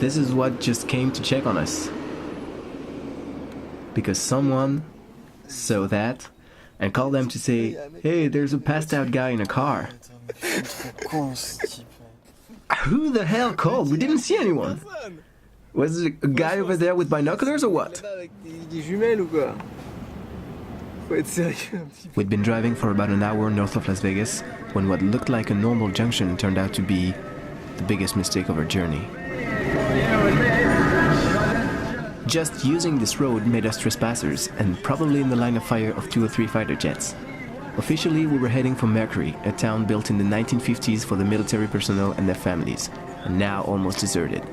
this is what just came to check on us. Because someone saw that and called them to say, hey, there's a passed out guy in a car. Who the hell called? We didn't see anyone. Was it a guy over there with binoculars or what? We'd been driving for about an hour north of Las Vegas when what looked like a normal junction turned out to be the biggest mistake of our journey. Just using this road made us trespassers and probably in the line of fire of 2 or 3 fighter jets. Officially, we were heading for Mercury, a town built in the 1950s for the military personnel and their families, and now almost deserted.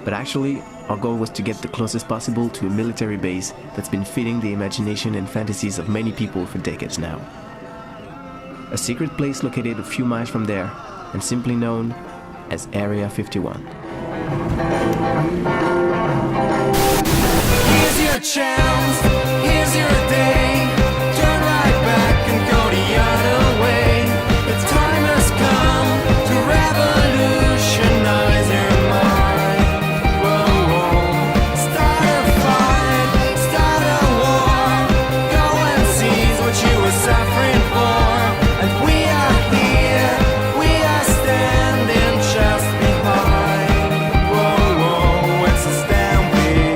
But actually, our goal was to get the closest possible to a military base that's been feeding the imagination and fantasies of many people for decades now. A secret place located a few miles from there, and simply known as Area 51. Here's your chance, here's your day. Turn right back and go the other way. The time has come to revolutionize your mind. Whoa, whoa. Start a fight, start a war. Go and seize what you were suffering for. And we are here, we are standing just behind. Whoa, whoa, it's a stampede.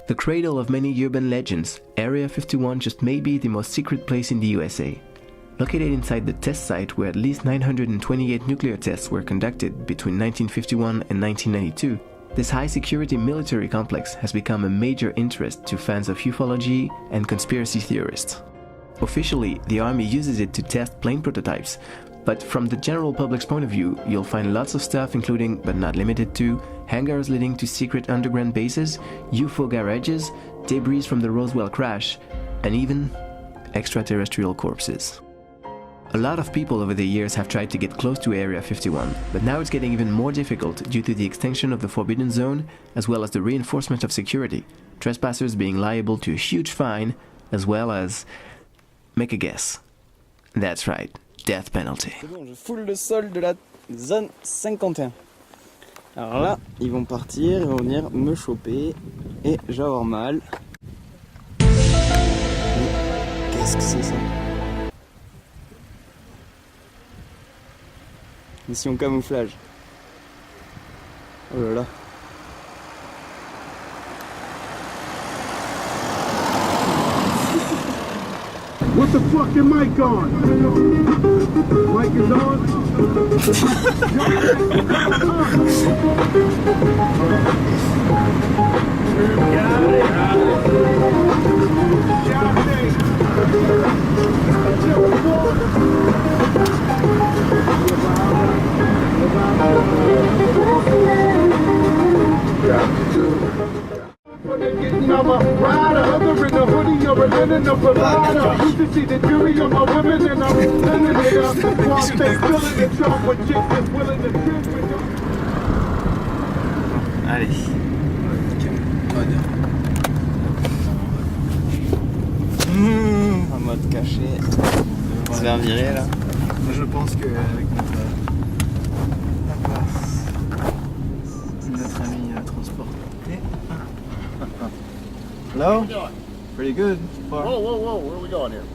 The cradle of many urban legends, Area 51 just may be the most secret place in the USA. Located inside the test site where at least 928 nuclear tests were conducted between 1951 and 1992, this high-security military complex has become a major interest to fans of ufology and conspiracy theorists. Officially, the Army uses it to test plane prototypes, but from the general public's point of view, you'll find lots of stuff including, but not limited to, hangars leading to secret underground bases, UFO garages, debris from the Roswell crash, and even extraterrestrial corpses. A lot of people over the years have tried to get close to Area 51, but now it's getting even more difficult due to the extension of the Forbidden Zone, as well as the reinforcement of security, trespassers being liable to a huge fine, as well as, make a guess. That's right, death penalty. C'est bon, je foule le sol de la zone 51. Alors là, ils vont partir, ils vont venir me choper et je vais avoir mal. Qu'est-ce que c'est ça? Mission camouflage. Oh là là. What's the fucking mic on? Mic is on? I'm a rider, other in a hoodie or a linen of a rider. Used to see the jury on my women and I'm sending it up. While they filling the trunk with chicks that's willing to trip with them. Allez. En mode caché. On se fait virer là. Je pense que avec notre ami transporté. Hello? Pretty good. Far. Whoa, whoa, whoa, where are we going here? Do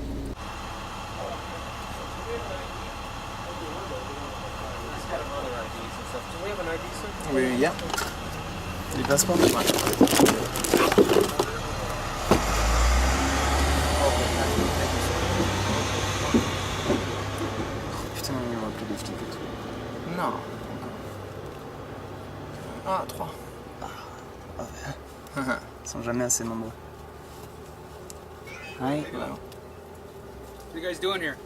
we have an ID, sir? Oui, yeah. Les passeports. Putain, on va plus les flics et tout. Non. Ah, 3. Ils sont jamais assez nombreux. Hi. Hello. What are you guys doing here?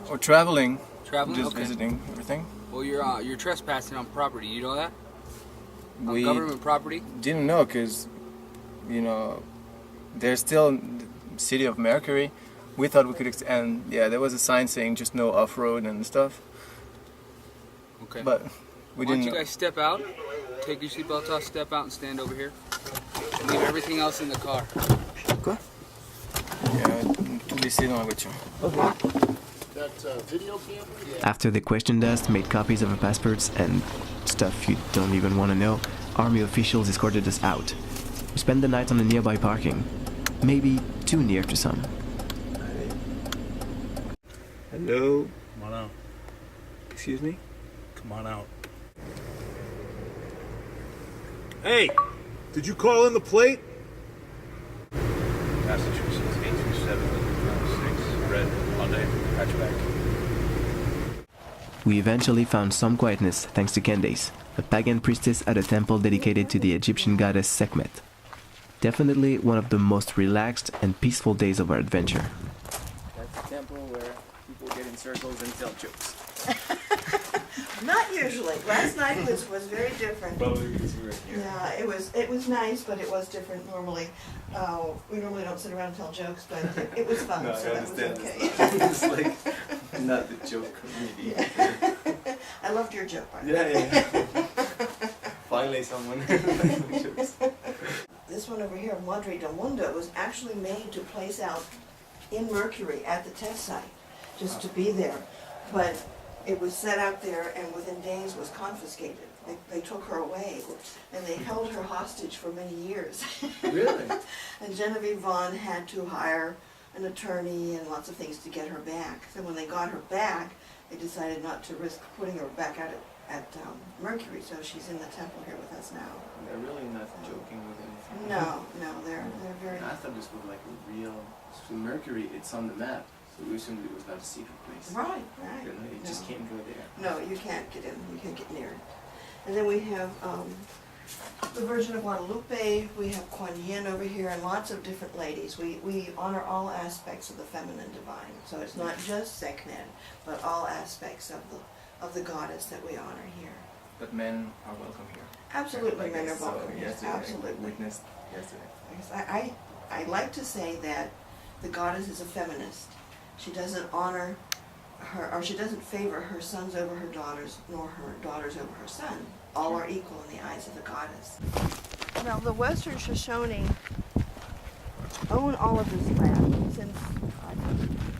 We're traveling. Traveling? Just Okay. visiting everything. Well, you're trespassing on property. You know that? On We government property? didn't know because, you know, there's still the city of Mercury. We thought we could, and yeah, there was a sign saying just no off-road and stuff. Okay. But we Why don't didn't you know. guys step out, take your seatbelts off, step out and stand over here. Leave everything else in the car. Yeah, tout laisser dans la voiture. Ok. video camera? After they questioned us, made copies of our passports, and stuff you don't even want to know, army officials escorted us out. We spent the night on a nearby parking. Maybe too near to some. Hello. Come on out. Excuse me? Come on out. Hey! Did you call in the plate? Massachusetts 837-6, red, Monday, hatchback. We eventually found some quietness thanks to Candace, a pagan priestess at a temple dedicated to the Egyptian goddess Sekhmet. Definitely one of the most relaxed and peaceful days of our adventure. That's the temple where people get in circles and tell jokes. Not usually. Last night was very different. Yeah, it was nice, but it was different normally. We normally don't sit around and tell jokes, but it was fun, so that was okay. It's like not the joke community. Yeah. I loved your joke, by the way. Yeah. Finally someone jokes. This one over here, Madre del Mundo, was actually made to place out in Mercury at the test site, just to be there. But it was set out there and within days was confiscated. They took her away and they held her hostage for many years. Really? And Genevieve Vaughn had to hire an attorney and lots of things to get her back. So when they got her back, they decided not to risk putting her back out at Mercury, so she's in the temple here with us now. They're really not joking with anything. No, they're very... I thought this was like a real... So Mercury, it's on the map. So we assumed it was not a secret place. Right. You know, you just can't go there. No, you can't get in. You can't get near it. And then we have the Virgin of Guadalupe. We have Kuan Yin over here, and lots of different ladies. We honor all aspects of the feminine divine. So it's not just Sekhmet, but all aspects of the goddess that we honor here. But men are welcome here. Absolutely, I men are guess so. welcome here. Yesterday, Absolutely. I witnessed yesterday. I like to say that the goddess is a feminist. She doesn't honor her, or she doesn't favor her sons over her daughters, nor her daughters over her son. All are equal in the eyes of the goddess. Now, the Western Shoshone own all of this land since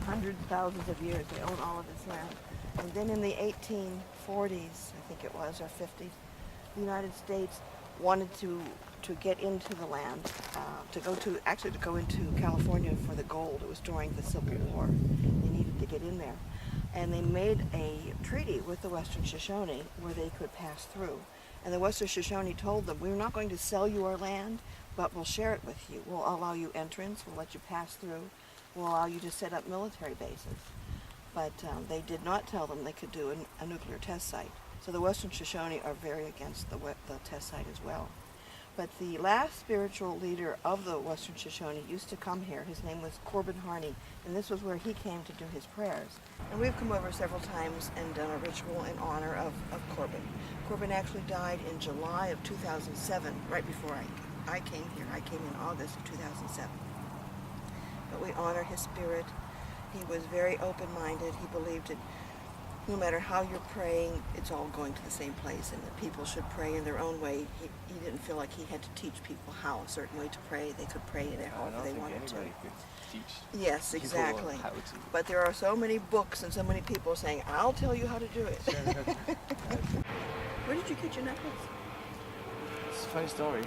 hundreds, thousands of years. They own all of this land. And then in the 1840s, I think it was, or 50s, the United States wanted to get into the land, to go into California for the gold. It was during the Civil War. They needed to get in there. And they made a treaty with the Western Shoshone where they could pass through. And the Western Shoshone told them, we're not going to sell you our land, but we'll share it with you. We'll allow you entrance, we'll let you pass through, we'll allow you to set up military bases. But they did not tell them they could do a nuclear test site. So the Western Shoshone are very against the test site as well. But the last spiritual leader of the Western Shoshone used to come here. His name was Corbin Harney, and this was where he came to do his prayers. And we've come over several times and done a ritual in honor of Corbin. Corbin actually died in July of 2007, right before I came here. I came in August of 2007. But we honor his spirit. He was very open-minded. He believed that no matter how you're praying, it's all going to the same place, and that people should pray in their own way. He didn't feel like he had to teach people how a certain way to pray. They could pray it however they wanted to. Yes, exactly. But there are so many books and so many people saying, I'll tell you how to do it. Where did you get your necklace? It's a funny story.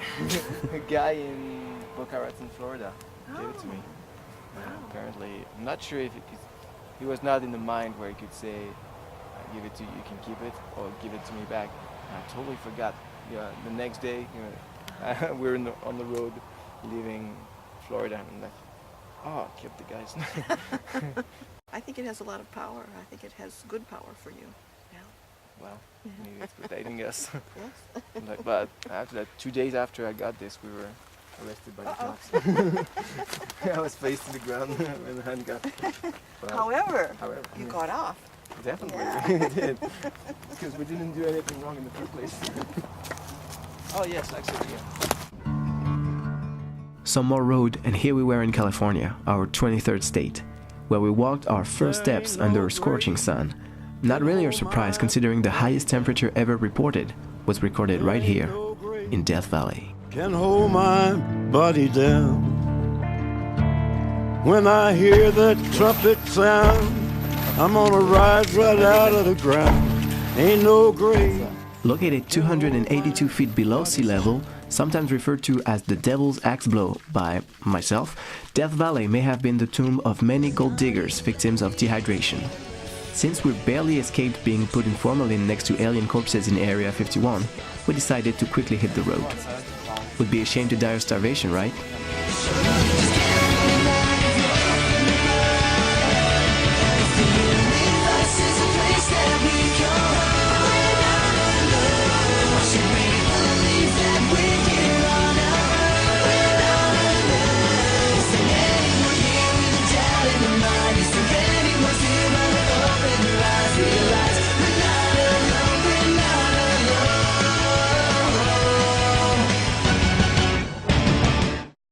A guy in Boca Raton, Florida, gave it to me. Apparently, I'm not sure if he was not in the mind where he could say, I give it to you, you can keep it, or give it to me back. And I totally forgot. Yeah, the next day, we're on the road leaving Florida, and I'm like, oh, I kept the guy's. I think it has a lot of power. I think it has good power for you. Yeah. Well, maybe it's protecting us. Yes. But after that, 2 days after I got this, we were arrested by the cops. I was face to the ground and handcuffed. However, you got off. Definitely, Yeah. we did. Because we didn't do anything wrong in the first place. Oh yes, actually, yeah. Some more road, and here we were in California, our 23rd state, where we walked our first steps under a scorching sun. Not really a surprise considering the highest temperature ever reported was recorded right here in Death Valley. Can hold my body down when I hear that trumpet sound. I'm gonna rise right out of the ground. Ain't no grave. Located 282 feet below sea level, sometimes referred to as the Devil's Axe Blow by myself, Death Valley may have been the tomb of many gold diggers victims of dehydration. Since we barely escaped being put in formalin next to alien corpses in Area 51, we decided to quickly hit the road. Would be a shame to die of starvation, right?